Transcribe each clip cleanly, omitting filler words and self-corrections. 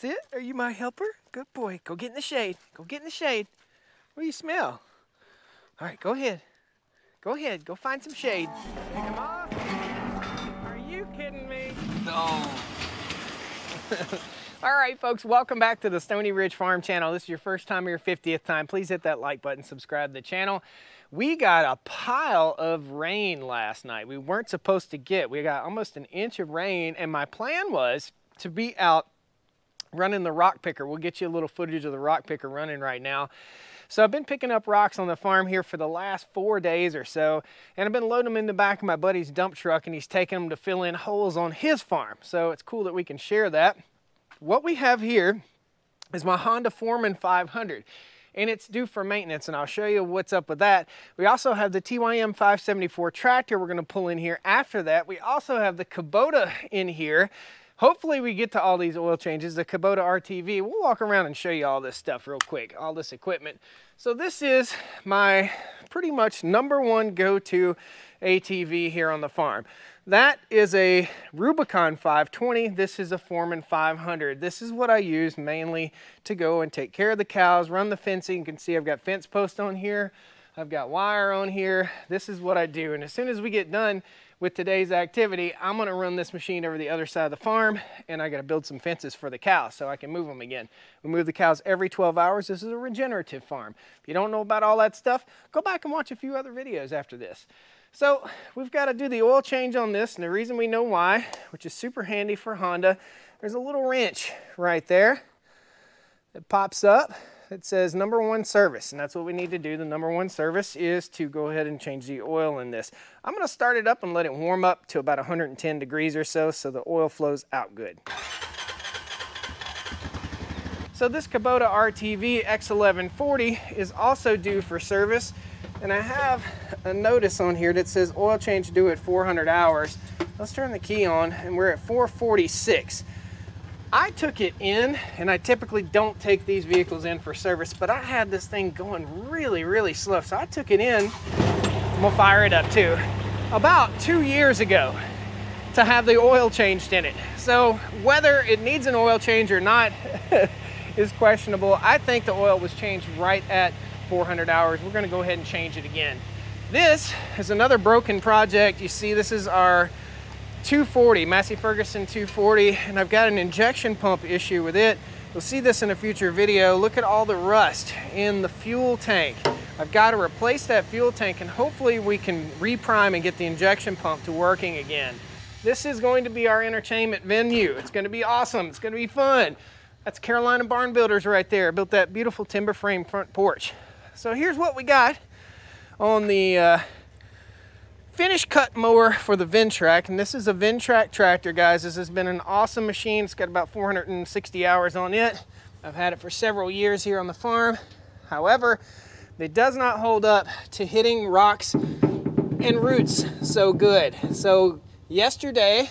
That's it. Are you my helper? Good boy. Go get in the shade. Go get in the shade. What do you smell? All right, go ahead. Go ahead. Go find some shade. Take them off. Are you kidding me? No. All right, folks, welcome back to the Stony Ridge Farm channel. This is your first time or your 50th time. Please hit that like button, subscribe to the channel. We got a pile of rain last night. We weren't supposed to get. We got almost an inch of rain, and my plan was to be out running the rock picker. We'll get you a little footage of the rock picker running right now. So I've been picking up rocks on the farm here for the last 4 days or so, and I've been loading them in the back of my buddy's dump truck, and he's taking them to fill in holes on his farm. So it's cool that we can share that. What we have here is my Honda Foreman 500, and it's due for maintenance, and I'll show you what's up with that. We also have the TYM 574 tractor we're gonna pull in here after that. We also have the Kubota in here. Hopefully we get to all these oil changes, the Kubota RTV. We'll walk around and show you all this stuff real quick, all this equipment. So this is my pretty much #1 go-to ATV here on the farm. That is a Rubicon 520. This is a Foreman 500. This is what I use mainly to go and take care of the cows, run the fencing. You can see I've got fence post on here. I've got wire on here. This is what I do. And as soon as we get done with today's activity, I'm gonna run this machine over the other side of the farm, and I gotta build some fences for the cows so I can move them again. We move the cows every 12 hours. This is a regenerative farm. If you don't know about all that stuff, go back and watch a few other videos after this. So we've got to do the oil change on this, and the reason we know why, which is super handy for Honda, there's a little wrench right there that pops up. It says #1 service, and that's what we need to do. The #1 service is to go ahead and change the oil in this. I'm going to start it up and let it warm up to about 110 degrees or so the oil flows out good. So this Kubota RTV X1140 is also due for service, and I have a notice on here that says oil change due at 400 hours. Let's turn the key on, and we're at 446. I took it in, and I typically don't take these vehicles in for service, but I had this thing going really, really slow. So I took it in, and we'll fire it up too, about 2 years ago to have the oil changed in it. So whether it needs an oil change or not is questionable. I think the oil was changed right at 400 hours. We're gonna go ahead and change it again. This is another broken project. You see, this is our 240, Massey Ferguson 240, and I've got an injection pump issue with it. You'll see this in a future video. Look at all the rust in the fuel tank. I've got to replace that fuel tank, and hopefully we can reprime and get the injection pump to working again. This is going to be our entertainment venue. It's going to be awesome. It's going to be fun. That's Carolina Barn Builders right there. Built that beautiful timber frame front porch. So here's what we got on the finish cut mower for the Ventrac, and this is a Ventrac tractor, guys. This has been an awesome machine. It's got about 460 hours on it. I've had it for several years here on the farm. However, it does not hold up to hitting rocks and roots so good. So yesterday,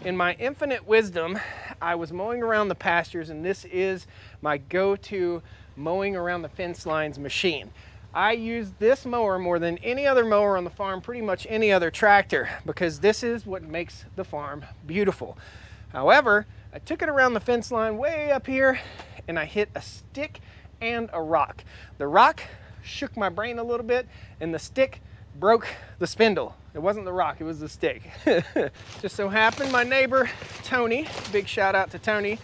in my infinite wisdom, I was mowing around the pastures, and this is my go-to mowing around the fence lines machine. I use this mower more than any other mower on the farm, pretty much any other tractor, because this is what makes the farm beautiful. However, I took it around the fence line way up here, and I hit a stick and a rock. The rock shook my brain a little bit, and the stick broke the spindle. It wasn't the rock, it was the stick. Just so happened my neighbor, Tony, big shout out to Tony,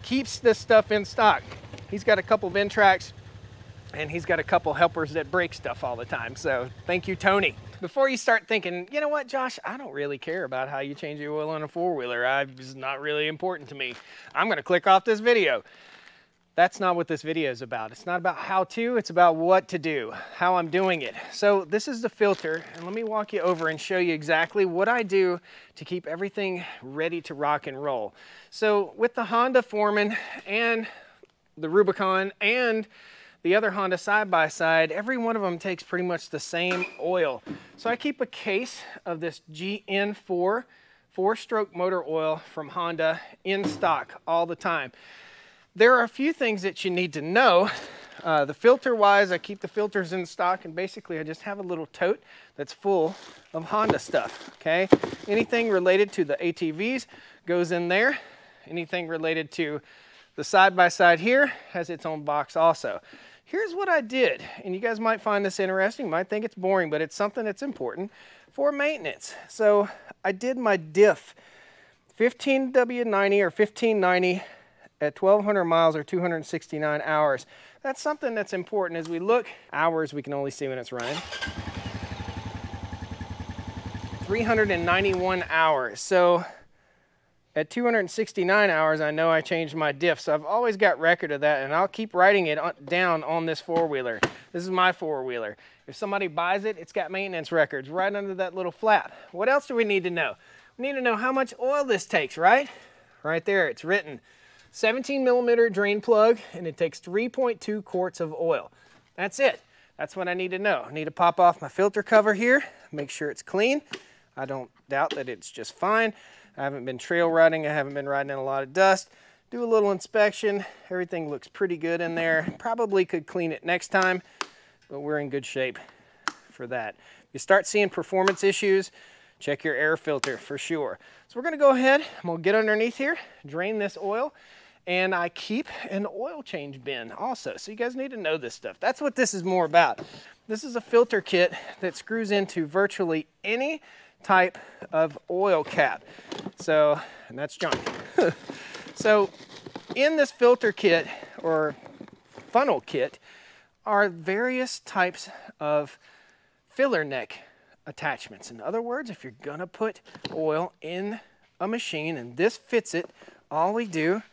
keeps this stuff in stock. He's got a couple Ventracs, and he's got a couple helpers that break stuff all the time. So thank you, Tony. Before you start thinking, you know what, Josh, I don't really care about how you change the oil on a four-wheeler. It's not really important to me. I'm gonna click off this video. That's not what this video is about. It's not about how to, it's about what to do, how I'm doing it. So this is the filter, and let me walk you over and show you exactly what I do to keep everything ready to rock and roll. So with the Honda Foreman and the Rubicon and the other Honda side-by-side, every one of them takes pretty much the same oil. So I keep a case of this GN4 four-stroke motor oil from Honda in stock all the time. There are a few things that you need to know. The filter-wise, I keep the filters in stock, and basically I just have a little tote that's full of Honda stuff, okay? Anything related to the ATVs goes in there, Anything related to the side-by-side here has its own box also. Here's what I did, and you guys might find this interesting, might think it's boring, but it's something that's important for maintenance. So I did my diff 15W90 or 1590 at 1,200 miles or 269 hours. That's something that's important. As we look, hours we can only see when it's running. 391 hours. So at 269 hours, I know I changed my diff. So I've always got record of that, and I'll keep writing it down on this four-wheeler. This is my four-wheeler. If somebody buys it, it's got maintenance records right under that little flap. What else do we need to know? We need to know how much oil this takes, right? Right there, it's written. 17 millimeter drain plug, and it takes 3.2 quarts of oil. That's it. That's what I need to know. I need to pop off my filter cover here, make sure it's clean. I don't doubt that it's just fine. I haven't been trail riding. I haven't been riding in a lot of dust. Do a little inspection. Everything looks pretty good in there. Probably could clean it next time, but we're in good shape for that. If you start seeing performance issues, check your air filter for sure. So we're gonna go ahead, I'm gonna get underneath here, drain this oil, and I keep an oil change bin also. So you guys need to know this stuff. That's what this is more about. This is a filter kit that screws into virtually any type of oil cap. So, and that's junk. So in this filter kit or funnel kit are various types of filler neck attachments. In other words, if you're gonna put oil in a machine and this fits it, all we do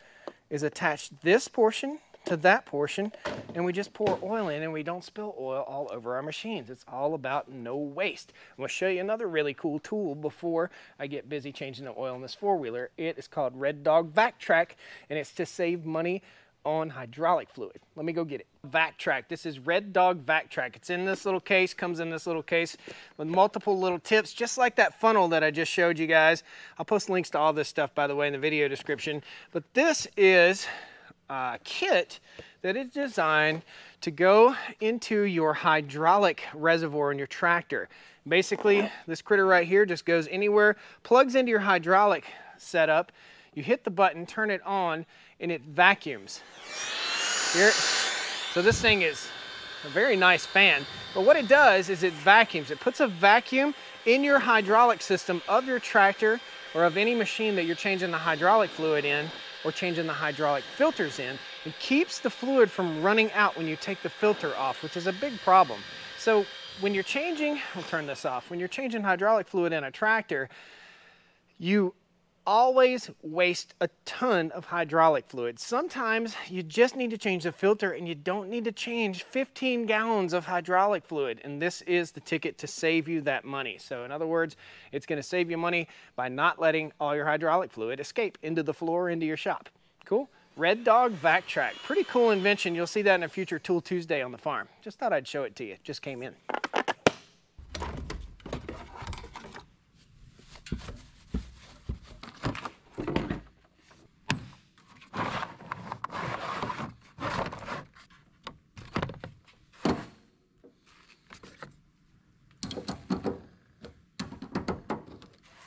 is attach this portion to that portion, and we just pour oil in and we don't spill oil all over our machines. It's all about no waste. I'm gonna show you another really cool tool before I get busy changing the oil in this four-wheeler. It is called Red Dog Vac Track, and it's to save money on hydraulic fluid. Let me go get it. Vac Track. This is Red Dog Vac Track. It's in this little case, comes in this little case with multiple little tips, just like that funnel that I just showed you guys. I'll post links to all this stuff, by the way, in the video description. But this is a kit that is designed to go into your hydraulic reservoir in your tractor. Basically, this critter right here just goes anywhere, plugs into your hydraulic setup. You hit the button, turn it on, and it vacuums. Here, so this thing is a very nice fan, but what it does is it vacuums. It puts a vacuum in your hydraulic system of your tractor or of any machine that you're changing the hydraulic fluid in or changing the hydraulic filters in. It keeps the fluid from running out when you take the filter off, which is a big problem. So when you're changing, we'll turn this off, when you're changing hydraulic fluid in a tractor, you always waste a ton of hydraulic fluid. Sometimes you just need to change the filter and you don't need to change 15 gallons of hydraulic fluid. And this is the ticket to save you that money. So in other words, it's going to save you money by not letting all your hydraulic fluid escape into the floor, into your shop. Cool? Red Dog Vac Track. Pretty cool invention. You'll see that in a future Tool Tuesday on the farm. Just thought I'd show it to you. Just came in.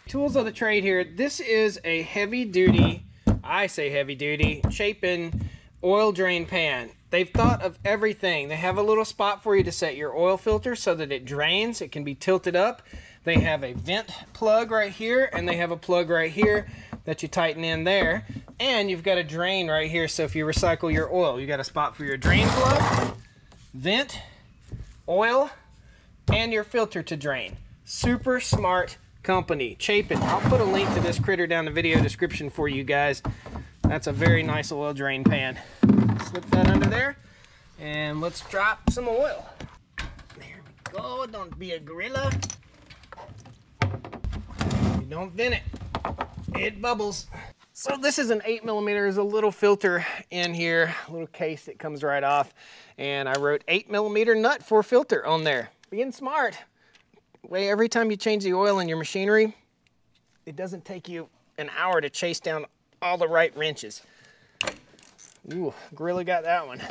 Tools of the trade here. This is a heavy duty, I say heavy duty, Chapin oil drain pan. They've thought of everything. They have a little spot for you to set your oil filter so that it drains. It can be tilted up. They have a vent plug right here, and they have a plug right here that you tighten in there. And you've got a drain right here, so if you recycle your oil, you got a spot for your drain plug, vent, oil, and your filter to drain. Super smart company, Chapin. I'll put a link to this critter down in the video description for you guys. That's a very nice oil drain pan. Slip that under there, and let's drop some oil. There we go. Don't be a gorilla. You don't vent it. It bubbles. So this is an 8mm. There's a little filter in here, a little case that comes right off, and I wrote 8mm nut for filter on there. Being smart. Way every time you change the oil in your machinery, it doesn't take you an hour to chase down all the right wrenches. Ooh, Gorilla got that one.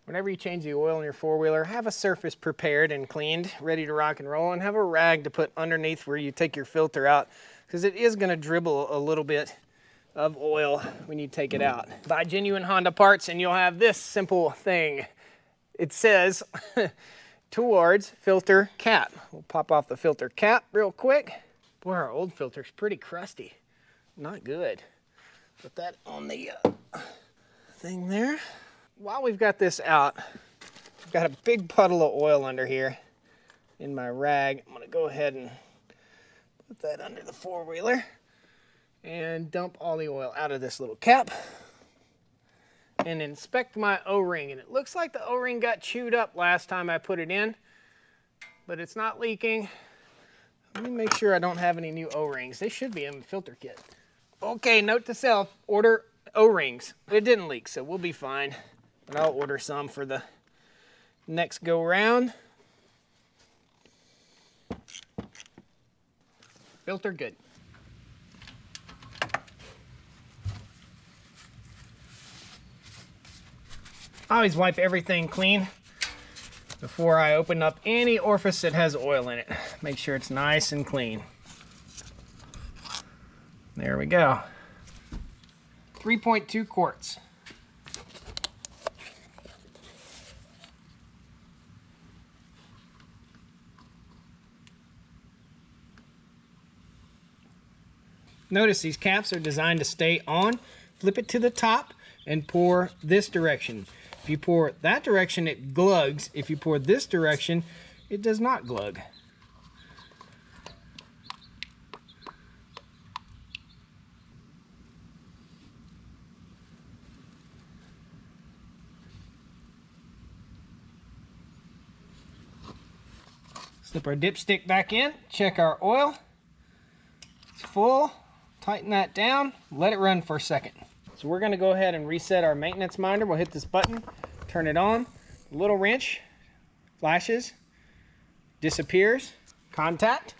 Whenever you change the oil in your four-wheeler, have a surface prepared and cleaned, ready to rock and roll, and have a rag to put underneath where you take your filter out, because it is going to dribble a little bit of oil when you take it out. Buy genuine Honda parts and you'll have this simple thing. It says towards filter cap. We'll pop off the filter cap real quick. Boy, our old filter's pretty crusty. Not good. Put that on the thing there. While we've got this out, I've got a big puddle of oil under here in my rag. I'm gonna go ahead and put that under the four-wheeler and dump all the oil out of this little cap and inspect my O-ring. And it looks like the O-ring got chewed up last time I put it in, but it's not leaking. Let me make sure I don't have any new O-rings. They should be in the filter kit. Okay, note to self, order O-rings. It didn't leak, so we'll be fine. But I'll order some for the next go round. Filter good. I always wipe everything clean before I open up any orifice that has oil in it. Make sure it's nice and clean. There we go. 3.2 quarts. Notice these caps are designed to stay on. Flip it to the top and pour this direction. If you pour that direction, it glugs. If you pour this direction, it does not glug. Slip our dipstick back in, check our oil. It's full, tighten that down, let it run for a second. So we're gonna go ahead and reset our maintenance minder. We'll hit this button, turn it on. A little wrench, flashes, disappears, contact.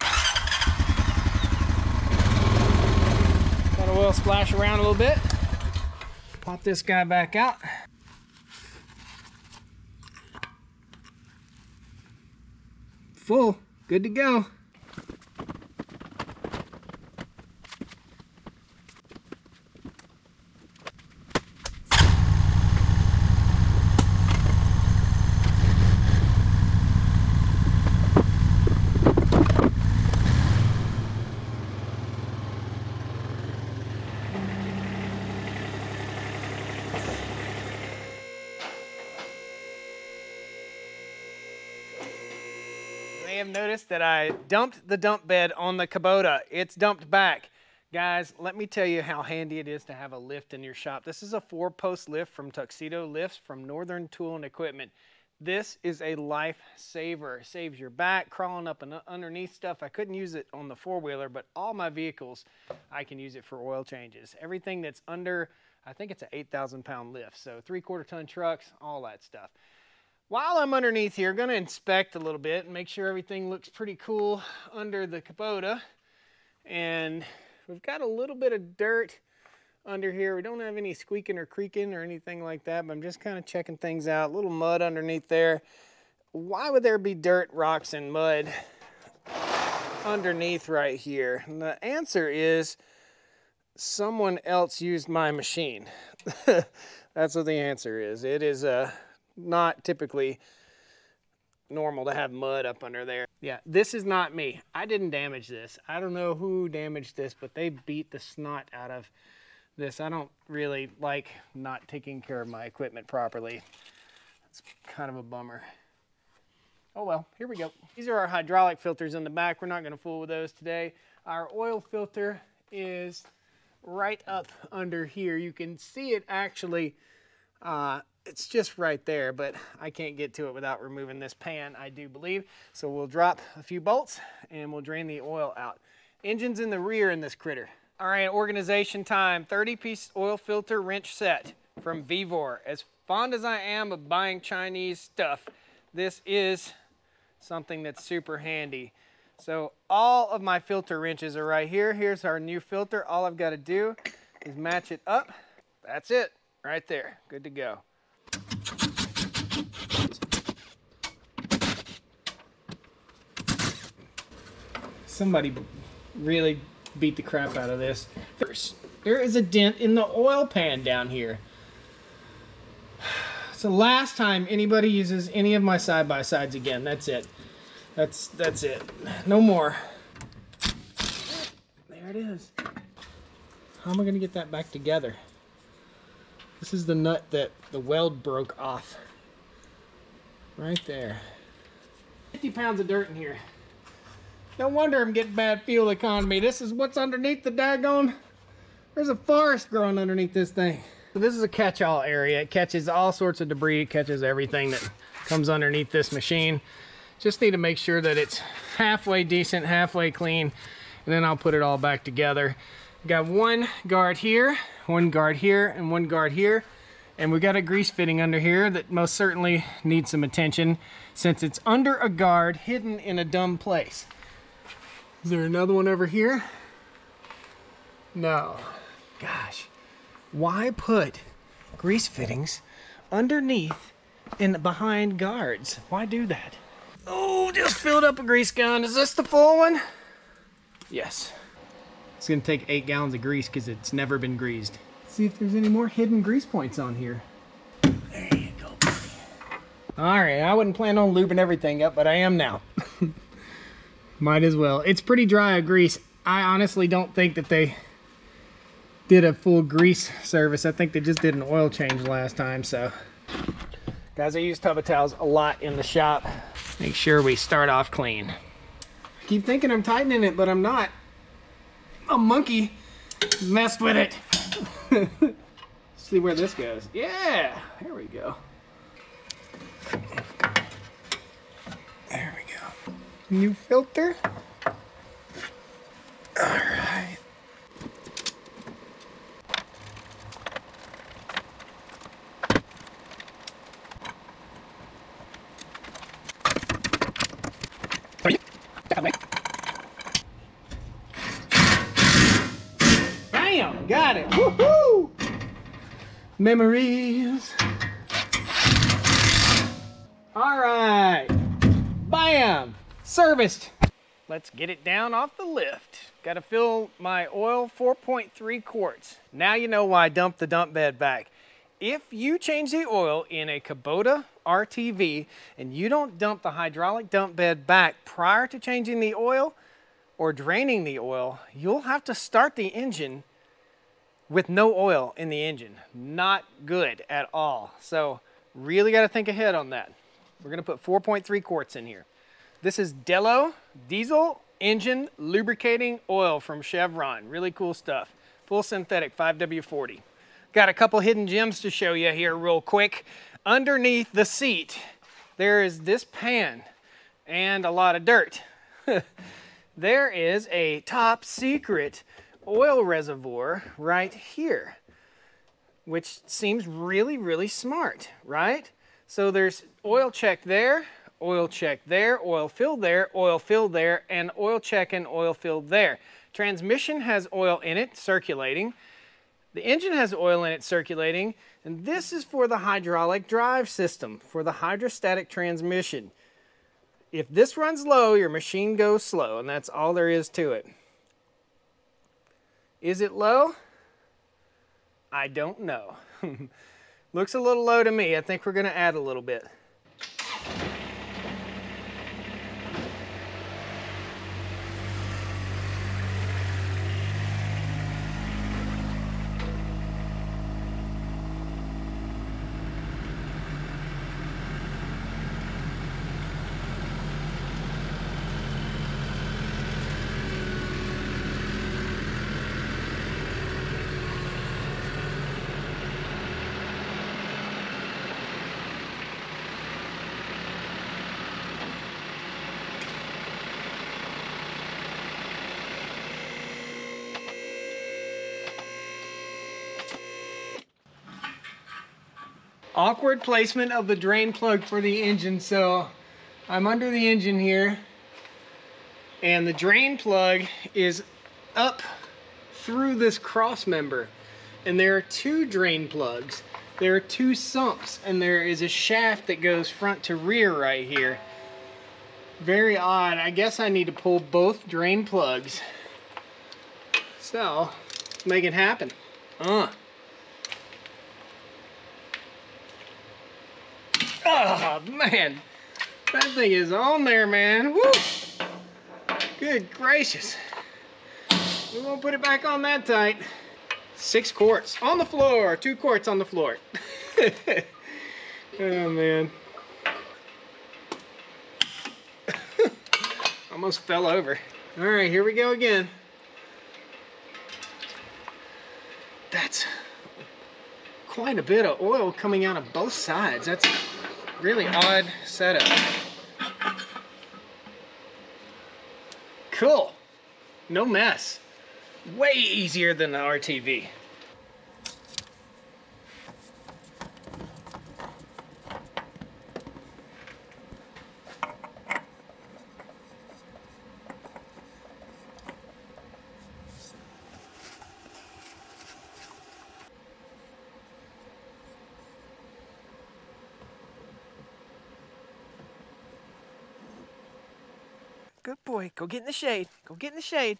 Let oil splash around a little bit. Pop this guy back out. Full, good to go. You may have noticed that I dumped the dump bed on the Kubota. It's dumped back. Guys, let me tell you how handy it is to have a lift in your shop. This is a 4-post lift from Tuxedo Lifts from Northern Tool and Equipment. This is a lifesaver. It saves your back, crawling up and underneath stuff. I couldn't use it on the four-wheeler, but all my vehicles, I can use it for oil changes. Everything that's under, I think it's an 8,000-pound lift, so 3/4 ton trucks, all that stuff. While I'm underneath here, I'm gonna inspect a little bit and make sure everything looks pretty cool under the Kubota. And we've got a little bit of dirt under here. We don't have any squeaking or creaking or anything like that, but I'm just kind of checking things out. A little mud underneath there. Why would there be dirt, rocks, and mud underneath right here? And the answer is someone else used my machine. That's what the answer is. It is not typically normal to have mud up under there. Yeah, this is not me. I didn't damage this. I don't know who damaged this, but they beat the snot out of this. I don't really like not taking care of my equipment properly. It's kind of a bummer. Oh well, here we go. These are our hydraulic filters in the back. We're not gonna fool with those today. Our oil filter is right up under here. You can see it actually, it's just right there, but I can't get to it without removing this pan, I do believe. So we'll drop a few bolts and we'll drain the oil out. Engine's in the rear in this critter. All right, organization time. 30-piece oil filter wrench set from Vevor. As fond as I am of buying Chinese stuff, this is something that's super handy. So all of my filter wrenches are right here. Here's our new filter. All I've got to do is match it up. That's it, right there. Good to go. Somebody really beat the crap out of this. First, there is a dent in the oil pan down here. It's the last time anybody uses any of my side-by-sides again. That's it. That's it. No more. There it is. How am I going to get that back together? This is the nut that the weld broke off. Right there. 50 pounds of dirt in here. No wonder I'm getting bad fuel economy. This is what's underneath the daggone. There's a forest growing underneath this thing. So this is a catch-all area. It catches all sorts of debris. It catches everything that comes underneath this machine. Just need to make sure that it's halfway decent, halfway clean, and then I'll put it all back together. Got one guard here, one guard here, and one guard here. And we got a grease fitting under here that most certainly needs some attention since it's under a guard hidden in a dumb place. Is there another one over here? No. Gosh, why put grease fittings underneath and behind guards? Why do that? Oh, just filled up a grease gun. Is this the full one? Yes. It's gonna take 8 gallons of grease because it's never been greased. Let's see if there's any more hidden grease points on here. There you go, buddy. All right, I wouldn't plan on lubing everything up, but I am now. Might as well. It's pretty dry of grease. I honestly don't think that they did a full grease service. I think they just did an oil change last time, so. Guys, I use Tubba towels a lot in the shop. Make sure we start off clean. I keep thinking I'm tightening it, but I'm not. A monkey messed with it. See where this goes. Yeah, there we go. There we go. New filter. All right. Bam! Got it! Woohoo! Memories. All right. Bam! Serviced. Let's get it down off the lift. Got to fill my oil 4.3 quarts. Now you know why I dumped the dump bed back. If you change the oil in a Kubota RTV and you don't dump the hydraulic dump bed back prior to changing the oil or draining the oil, you'll have to start the engine with no oil in the engine. Not good at all. So really got to think ahead on that. We're going to put 4.3 quarts in here. This is Delo diesel engine lubricating oil from Chevron. Really cool stuff. Full synthetic 5W40. Got a couple hidden gems to show you here real quick. Underneath the seat, there is this pan and a lot of dirt. There is a top secret oil reservoir right here, which seems really, really smart, right? So there's oil check there, oil check there, oil filled there, oil filled there, and oil check and oil filled there. Transmission has oil in it circulating. The engine has oil in it circulating, and this is for the hydraulic drive system, for the hydrostatic transmission. If this runs low, your machine goes slow, and that's all there is to it. Is it low? I don't know. Looks a little low to me. I think we're going to add a little bit. Awkward placement of the drain plug for the engine. So I'm under the engine here and the drain plug is up through this cross member, and there are 2 drain plugs. There are 2 sumps, and there is a shaft that goes front to rear right here. Very odd. I guess I need to pull both drain plugs. So Let's make it happen. Oh, man. That thing is on there, man. Woo! Good gracious. We won't put it back on that tight. 6 quarts on the floor. 2 quarts on the floor. Oh, man. Almost fell over. All right, here we go again. That's quite a bit of oil coming out of both sides. That's really odd setup. Cool. No mess. Way easier than the RTV. Good boy. Go get in the shade. Go get in the shade.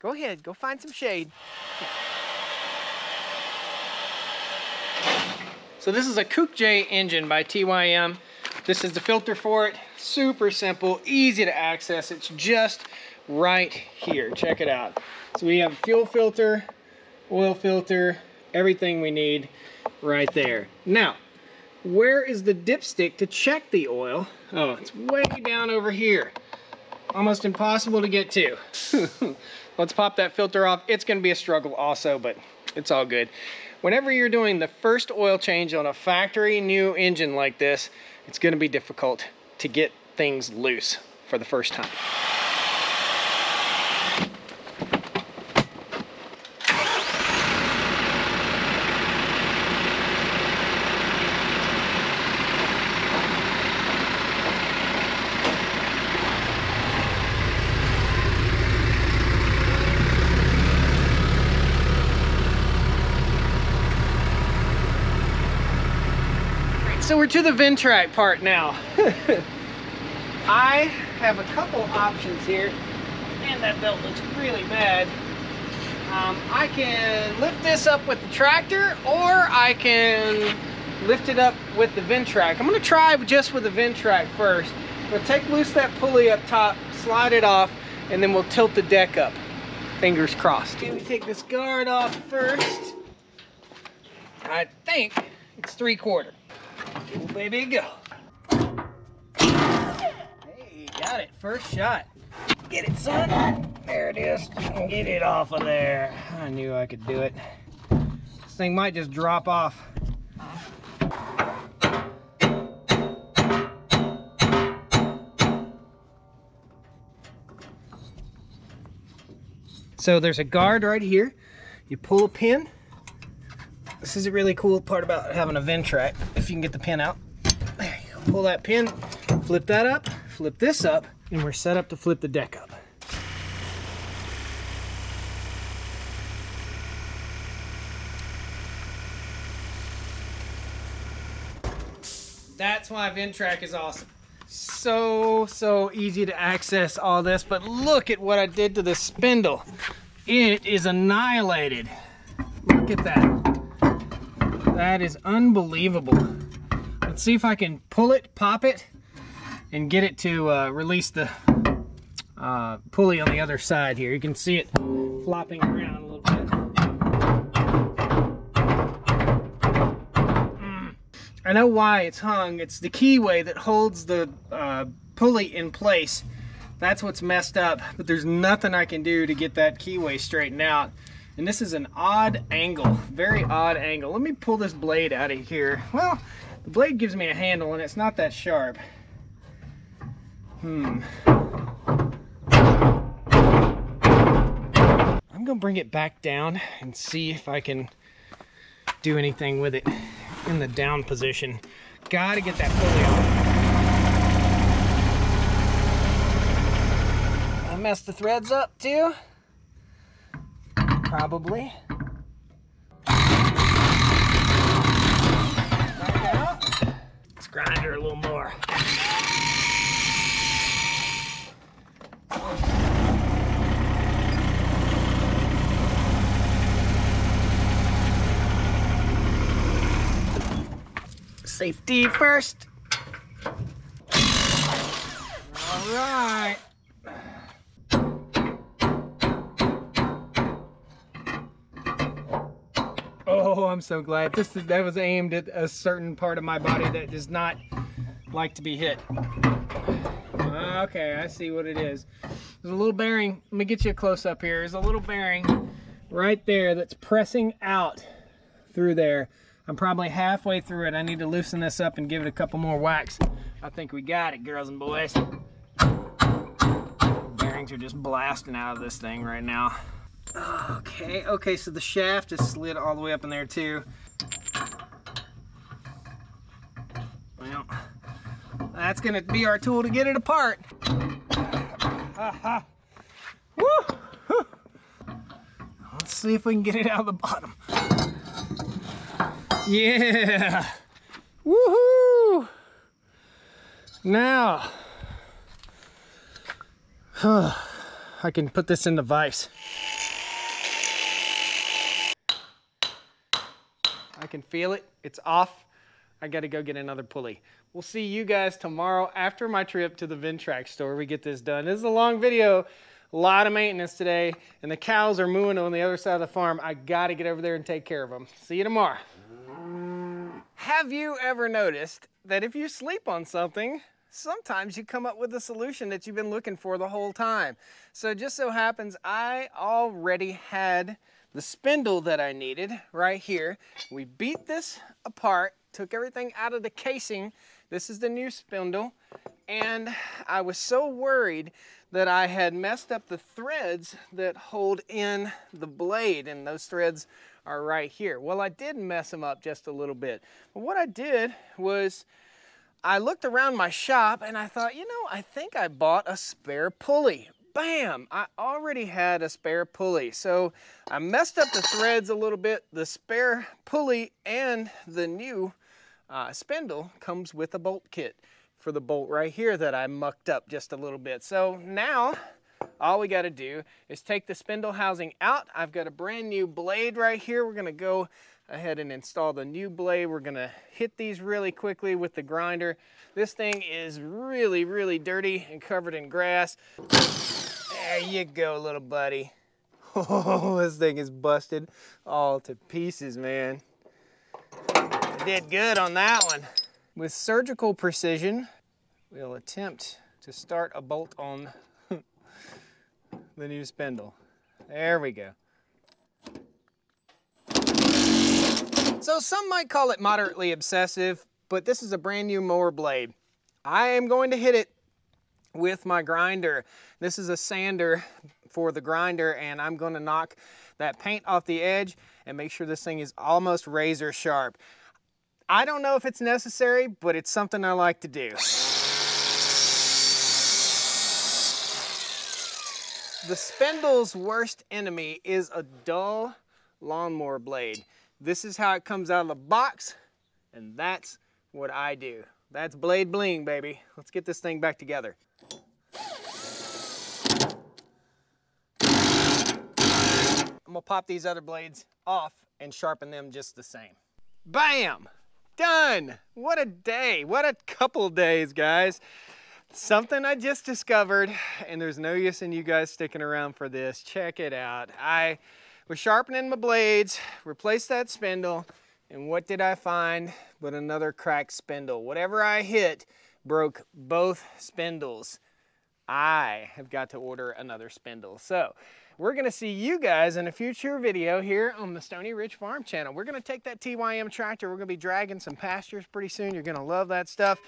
Go ahead. Go find some shade. So this is a Kook-J engine by TYM. This is the filter for it. Super simple, easy to access. It's just right here. Check it out. So we have a fuel filter, oil filter, everything we need right there. Now, where is the dipstick to check the oil? Oh, it's way down over here. Almost impossible to get to. Let's pop that filter off. It's going to be a struggle also, but it's all good. Whenever you're doing the first oil change on a factory new engine like this, it's going to be difficult to get things loose for the first time. So we're to the Ventrac part now. I have a couple options here. Man, that belt looks really bad. I can lift this up with the tractor, or I can lift it up with the Ventrac. I'm gonna try just with the Ventrac first. I'm gonna take loose that pulley up top, slide it off, and then we'll tilt the deck up. Fingers crossed. Okay, we take this guard off first. I think it's 3/4. Oh, baby, go. Hey, got it. First shot. Get it, son. There it is. Get it off of there. I knew I could do it. This thing might just drop off. So there's a guard right here. You pull a pin. This is a really cool part about having a Ventrac. If you can get the pin out. There you go. Pull that pin, flip that up, flip this up, and we're set up to flip the deck up. That's why Ventrac is awesome. So easy to access all this, but look at what I did to the spindle. It is annihilated. Look at that. That is unbelievable. Let's see if I can pull it, pop it, and get it to release the pulley on the other side here. You can see it flopping around a little bit. I know why it's hung. It's the keyway that holds the pulley in place. That's what's messed up, but there's nothing I can do to get that keyway straightened out. And this is an odd angle, very odd angle. Let me pull this blade out of here. Well, the blade gives me a handle and it's not that sharp. I'm gonna bring it back down and see if I can do anything with it in the down position. Gotta get that pulley off. I messed the threads up too. Probably. Back out. Let's grind her a little more. Safety first. All right. Oh, I'm so glad. That was aimed at a certain part of my body that does not like to be hit. Okay, I see what it is. There's a little bearing. Let me get you a close up here. There's a little bearing right there that's pressing out through there. I'm probably halfway through it. I need to loosen this up and give it a couple more whacks. I think we got it, girls and boys. Bearings are just blasting out of this thing right now. Okay, so the shaft is slid all the way up in there too. Well, that's gonna be our tool to get it apart. Woo! Let's see if we can get it out of the bottom. Yeah! Woohoo! Now, I can put this in the vise. I can feel it. It's off. I got to go get another pulley. We'll see you guys tomorrow after my trip to the Ventrac store. We get this done. This is a long video. A lot of maintenance today, and the cows are mooing on the other side of the farm. I got to get over there and take care of them. See you tomorrow. Have you ever noticed that if you sleep on something, sometimes you come up with a solution that you've been looking for the whole time? So it just so happens I already had the spindle that I needed right here. We beat this apart, took everything out of the casing. This is the new spindle, and I was so worried that I had messed up the threads that hold in the blade, and those threads are right here. Well, I did mess them up just a little bit. But what I did was I looked around my shop and I thought, you know, I think I bought a spare pulley. Bam! I already had a spare pulley. So I messed up the threads a little bit. The spare pulley and the new spindle comes with a bolt kit for the bolt right here that I mucked up just a little bit. So now all we got to do is take the spindle housing out. I've got a brand new blade right here. We're going to go ahead and install the new blade. We're going to hit these really quickly with the grinder. This thing is really, really dirty and covered in grass. There you go, little buddy. Oh, this thing is busted all to pieces, man. I did good on that one. With surgical precision, we'll attempt to start a bolt on the new spindle. There we go. So some might call it moderately obsessive, but this is a brand new mower blade. I am going to hit it with my grinder. This is a sander for the grinder, and I'm going to knock that paint off the edge and make sure this thing is almost razor sharp. I don't know if it's necessary, but it's something I like to do. The spindle's worst enemy is a dull lawnmower blade. This is how it comes out of the box, and that's what I do. That's blade bling, baby. Let's get this thing back together. I'm gonna pop these other blades off and sharpen them just the same. Bam! Done! What a day, what a couple days, guys. Something I just discovered, and there's no use in you guys sticking around for this. Check it out. I was sharpening my blades, replaced that spindle, and what did I find but another cracked spindle? Whatever I hit broke both spindles. I have got to order another spindle. So we're gonna see you guys in a future video here on the Stony Ridge Farm channel. We're gonna take that TYM tractor, we're gonna be dragging some pastures pretty soon. You're gonna love that stuff.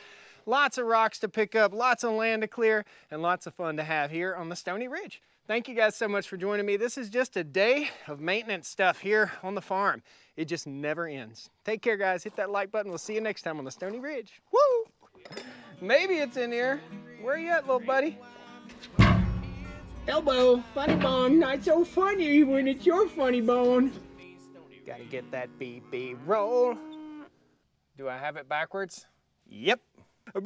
Lots of rocks to pick up, lots of land to clear, and lots of fun to have here on the Stony Ridge. Thank you guys so much for joining me. This is just a day of maintenance stuff here on the farm. It just never ends. Take care, guys. Hit that like button. We'll see you next time on the Stony Ridge. Woo! Maybe it's in here. Where are you at, little buddy? Elbow, funny bone. Not so funny when it's your funny bone. Gotta get that BB roll. Do I have it backwards? Yep. A